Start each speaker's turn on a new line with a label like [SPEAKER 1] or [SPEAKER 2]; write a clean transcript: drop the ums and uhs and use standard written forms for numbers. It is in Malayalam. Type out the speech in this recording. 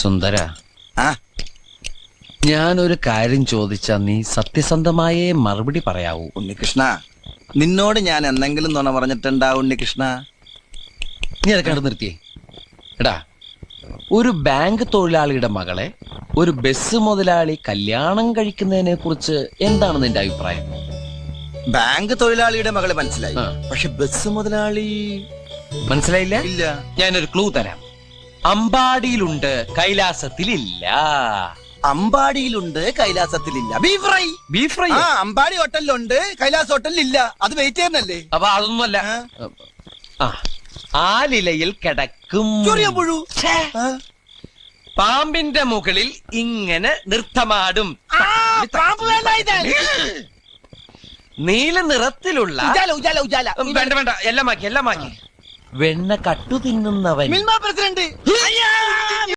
[SPEAKER 1] സുന്ദര, ഞാനൊരു കാര്യം ചോദിച്ചാ നീ സത്യസന്ധമായേ മറുപടി പറയാവൂ.
[SPEAKER 2] ഉണ്ണികൃഷ്ണ, നിന്നോട് ഞാൻ എന്തെങ്കിലും നുണ പറഞ്ഞിട്ടുണ്ടാ ഉണ്ണികൃഷ്ണ?
[SPEAKER 1] നീ അതൊക്കെ അവിടെ നിർത്തിയേ. എടാ, ഒരു ബാങ്ക് തൊഴിലാളിയുടെ മകളെ ഒരു ബസ് മുതലാളി കല്യാണം കഴിക്കുന്നതിനെ കുറിച്ച് എന്താണ് നിന്റെ അഭിപ്രായം?
[SPEAKER 2] ബാങ്ക് തൊഴിലാളിയുടെ മകളെ മനസ്സിലായി, പക്ഷെ ബസ് മുതലാളി
[SPEAKER 1] മനസ്സിലായില്ല?
[SPEAKER 2] ഇല്ല.
[SPEAKER 1] ഞാനൊരു ക്ലൂ തരാം. അമ്പാടിയിലുണ്ട്, കൈലാസത്തിലില്ല.
[SPEAKER 2] അമ്പാടിയിലുണ്ട്, കൈലാസത്തിലില്ല. Beef fry.
[SPEAKER 1] ബീഫ് ഫ്രൈ
[SPEAKER 2] അമ്പാടി ഹോട്ടലിലുണ്ട്, കൈലാസ് ഹോട്ടലിലില്ല. അത് വെയിറ്റ് ചെയ്യുന്നല്ലേ?
[SPEAKER 1] അപ്പൊ അതൊന്നുമല്ല. ആലിലയിൽ കിടക്കും
[SPEAKER 2] പുഴു.
[SPEAKER 1] പാമ്പിന്റെ മുകളിൽ ഇങ്ങനെ നൃത്തമാടും. നീല നിറത്തിലുള്ള വേണ്ട വേണ്ട, എല്ലാം മാക്കി. വെണ്ണ കട്ടു തിന്നുന്നവൻ.
[SPEAKER 2] പ്രസിഡന്റ്